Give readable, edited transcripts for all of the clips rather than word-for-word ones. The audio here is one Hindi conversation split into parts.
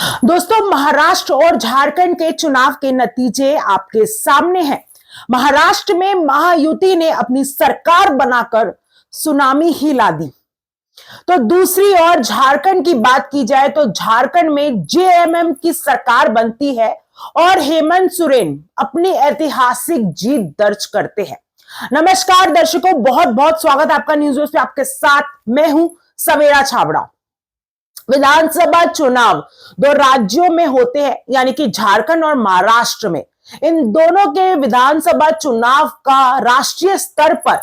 दोस्तों, महाराष्ट्र और झारखंड के चुनाव के नतीजे आपके सामने हैं। महाराष्ट्र में महायुति ने अपनी सरकार बनाकर सुनामी ही ला दी। तो दूसरी ओर झारखंड की बात की जाए तो झारखंड में जेएमएम की सरकार बनती है और हेमंत सोरेन अपनी ऐतिहासिक जीत दर्ज करते हैं। नमस्कार दर्शकों, बहुत बहुत स्वागत आपका न्यूज़ पे। आपके साथ मैं हूं सवेरा छाबड़ा। विधानसभा चुनाव दो राज्यों में होते हैं, यानी कि झारखंड और महाराष्ट्र में। इन दोनों के विधानसभा चुनाव का राष्ट्रीय स्तर पर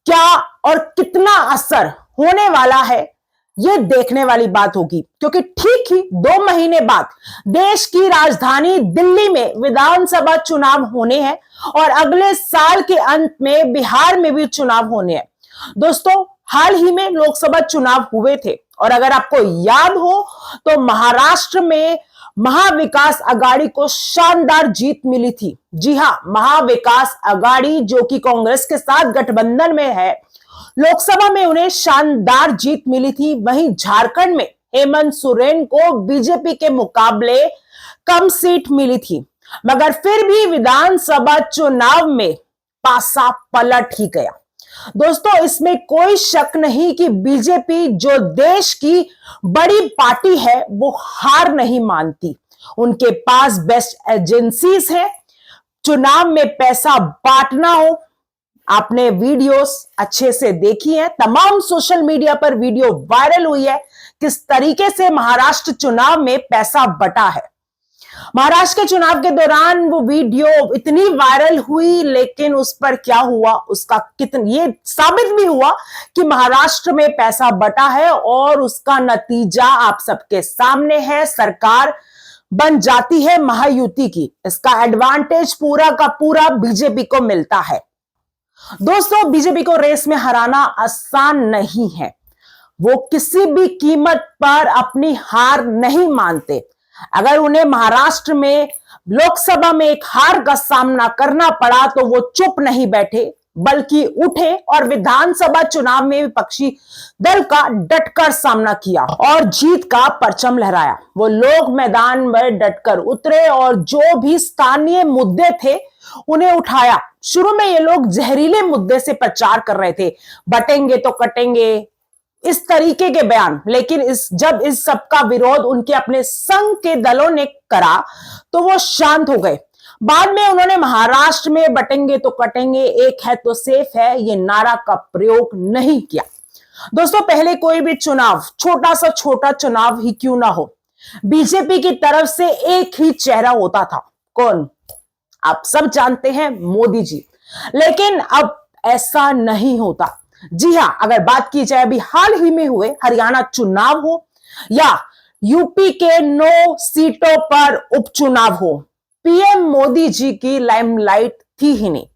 क्या और कितना असर होने वाला है, यह देखने वाली बात होगी, क्योंकि ठीक ही 2 महीने बाद देश की राजधानी दिल्ली में विधानसभा चुनाव होने हैं और अगले साल के अंत में बिहार में भी चुनाव होने हैं। दोस्तों, हाल ही में लोकसभा चुनाव हुए थे और अगर आपको याद हो तो महाराष्ट्र में महाविकास आघाड़ी को शानदार जीत मिली थी। जी हां, महाविकास आघाड़ी जो कि कांग्रेस के साथ गठबंधन में है, लोकसभा में उन्हें शानदार जीत मिली थी। वहीं झारखंड में हेमंत सोरेन को बीजेपी के मुकाबले कम सीट मिली थी, मगर फिर भी विधानसभा चुनाव में पासा पलट ही गया। दोस्तों, इसमें कोई शक नहीं कि बीजेपी जो देश की बड़ी पार्टी है वो हार नहीं मानती। उनके पास बेस्ट एजेंसीज हैं। चुनाव में पैसा बांटना हो, आपने वीडियोस अच्छे से देखी है, तमाम सोशल मीडिया पर वीडियो वायरल हुई है किस तरीके से महाराष्ट्र चुनाव में पैसा बटा है। महाराष्ट्र के चुनाव के दौरान वो वीडियो इतनी वायरल हुई, लेकिन उस पर क्या हुआ, उसका ये साबित भी हुआ कि महाराष्ट्र में पैसा बटा है और उसका नतीजा आप सबके सामने है। सरकार बन जाती है महायुति की। इसका एडवांटेज पूरा का पूरा बीजेपी को मिलता है। दोस्तों, बीजेपी को रेस में हराना आसान नहीं है। वो किसी भी कीमत पर अपनी हार नहीं मानते। अगर उन्हें महाराष्ट्र में लोकसभा में एक हार का सामना करना पड़ा तो वो चुप नहीं बैठे, बल्कि उठे और विधानसभा चुनाव में विपक्षी दल का डटकर सामना किया और जीत का परचम लहराया। वो लोग मैदान में डटकर उतरे और जो भी स्थानीय मुद्दे थे उन्हें उठाया। शुरू में ये लोग जहरीले मुद्दे से प्रचार कर रहे थे, बटेंगे तो कटेंगे, इस तरीके के बयान। लेकिन जब इस सब का विरोध उनके अपने संघ के दलों ने करा तो वो शांत हो गए। बाद में उन्होंने महाराष्ट्र में बटेंगे तो कटेंगे, एक है तो सेफ है, ये नारा का प्रयोग नहीं किया। दोस्तों, पहले कोई भी चुनाव, छोटा सा छोटा चुनाव ही क्यों ना हो, बीजेपी की तरफ से एक ही चेहरा होता था। कौन? आप सब जानते हैं, मोदी जी। लेकिन अब ऐसा नहीं होता। जी हां, अगर बात की जाए अभी हाल ही में हुए हरियाणा चुनाव हो या यूपी के 9 सीटों पर उपचुनाव हो, पीएम मोदी जी की लाइमलाइट थी ही नहीं।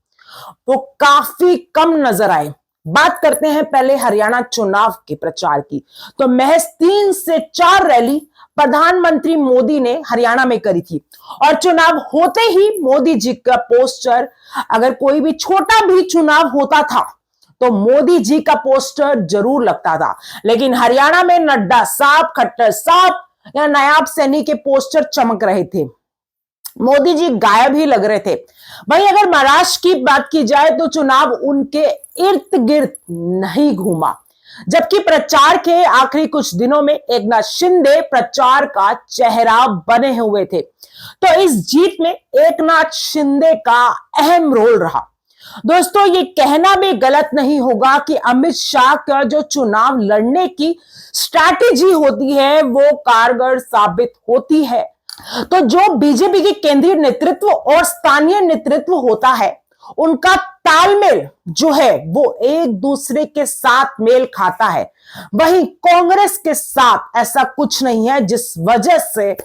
वो काफी कम नजर आए। बात करते हैं पहले हरियाणा चुनाव के प्रचार की, तो महज 3 से 4 रैली प्रधानमंत्री मोदी ने हरियाणा में करी थी और चुनाव होते ही मोदी जी का पोस्टर, अगर कोई भी छोटा भी चुनाव होता था तो मोदी जी का पोस्टर जरूर लगता था। लेकिन हरियाणा में नड्डा साहब, खट्टर साहब या नायाब सैनी के पोस्टर चमक रहे थे। मोदी जी गायब ही लग रहे थे। वहीं अगर महाराष्ट्र की बात की जाए तो चुनाव उनके इर्द गिर्द नहीं घूमा, जबकि प्रचार के आखिरी कुछ दिनों में एकनाथ शिंदे प्रचार का चेहरा बने हुए थे। तो इस जीत में एकनाथ शिंदे का अहम रोल रहा। दोस्तों, ये कहना भी गलत नहीं होगा कि अमित शाह का जो चुनाव लड़ने की स्ट्रैटेजी होती है वो कारगर साबित होती है। तो जो बीजेपी के केंद्रीय नेतृत्व और स्थानीय नेतृत्व होता है, उनका तालमेल जो है वो एक दूसरे के साथ मेल खाता है। वहीं कांग्रेस के साथ ऐसा कुछ नहीं है, जिस वजह से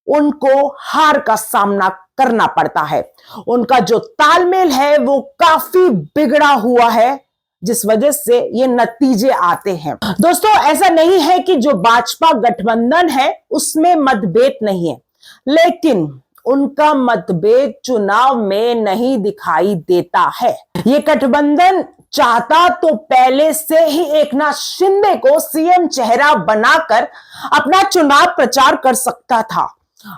उनको हार का सामना करना पड़ता है। उनका जो तालमेल है वो काफी बिगड़ा हुआ है, जिस वजह से ये नतीजे आते हैं। दोस्तों, ऐसा नहीं है कि जो भाजपा गठबंधन है उसमें मतभेद नहीं है, लेकिन उनका मतभेद चुनाव में नहीं दिखाई देता है। ये गठबंधन चाहता तो पहले से ही एकनाथ शिंदे को सीएम चेहरा बनाकर अपना चुनाव प्रचार कर सकता था।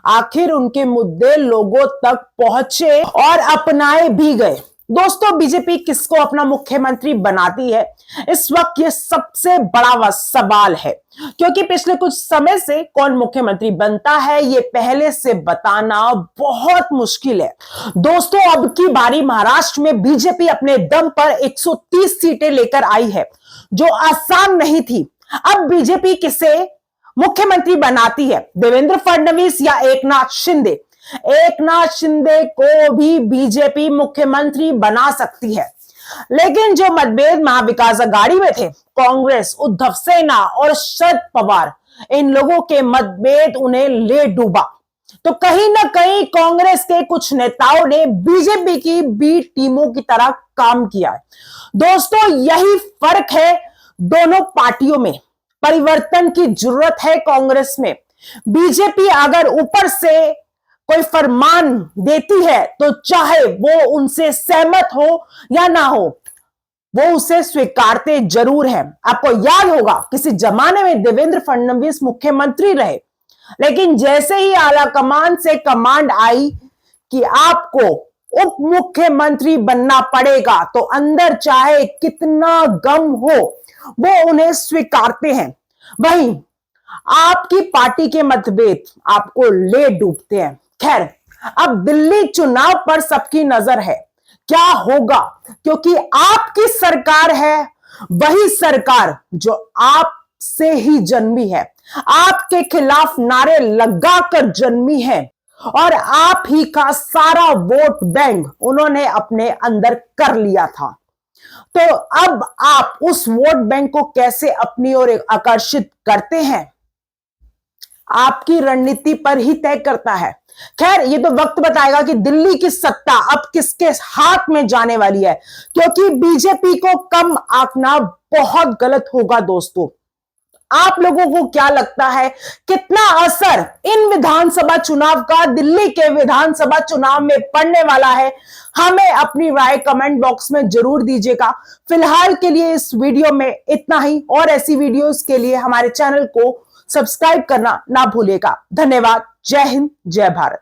आखिर उनके मुद्दे लोगों तक पहुंचे और अपनाए भी गए। दोस्तों, बीजेपी किसको अपना मुख्यमंत्री बनाती है, इस वक्त ये सबसे बड़ा सवाल है, क्योंकि पिछले कुछ समय से कौन मुख्यमंत्री बनता है ये पहले से बताना बहुत मुश्किल है। दोस्तों, अब की बारी महाराष्ट्र में बीजेपी अपने दम पर 130 सीटें लेकर आई है, जो आसान नहीं थी। अब बीजेपी किसे मुख्यमंत्री बनाती है, देवेंद्र फडणवीस या एकनाथ शिंदे? एकनाथ शिंदे को भी बीजेपी मुख्यमंत्री बना सकती है, लेकिन जो मतभेद महाविकास आघाड़ी में थे, कांग्रेस, उद्धव सेना और शरद पवार, इन लोगों के मतभेद उन्हें ले डूबा। तो कहीं ना कहीं कांग्रेस के कुछ नेताओं ने बीजेपी की बी टीमों की तरह काम किया है। दोस्तों, यही फर्क है दोनों पार्टियों में। परिवर्तन की जरूरत है कांग्रेस में। बीजेपी अगर ऊपर से कोई फरमान देती है तो चाहे वो उनसे सहमत हो या ना हो, वो उसे स्वीकारते जरूर है। आपको याद होगा किसी जमाने में देवेंद्र फडणवीस मुख्यमंत्री रहे, लेकिन जैसे ही आला कमान से कमांड आई कि आपको उप मुख्यमंत्री बनना पड़ेगा, तो अंदर चाहे कितना गम हो वो उन्हें स्वीकारते हैं। वहीं आपकी पार्टी के मतभेद आपको ले डूबते हैं। खैर, अब दिल्ली चुनाव पर सबकी नजर है, क्या होगा, क्योंकि आपकी सरकार है वही सरकार जो आपसे ही जन्मी है, आपके खिलाफ नारे लगाकर जन्मी है, और आप ही का सारा वोट बैंक उन्होंने अपने अंदर कर लिया था। तो अब आप उस वोट बैंक को कैसे अपनी ओर आकर्षित करते हैं, आपकी रणनीति पर ही तय करता है। खैर, ये तो वक्त बताएगा कि दिल्ली की सत्ता अब किसके हाथ में जाने वाली है, क्योंकि बीजेपी को कम आंकना बहुत गलत होगा। दोस्तों, आप लोगों को क्या लगता है, कितना असर इन विधानसभा चुनाव का दिल्ली के विधानसभा चुनाव में पड़ने वाला है? हमें अपनी राय कमेंट बॉक्स में जरूर दीजिएगा। फिलहाल के लिए इस वीडियो में इतना ही, और ऐसी वीडियोस के लिए हमारे चैनल को सब्सक्राइब करना ना भूलिएगा। धन्यवाद। जय हिंद, जय भारत।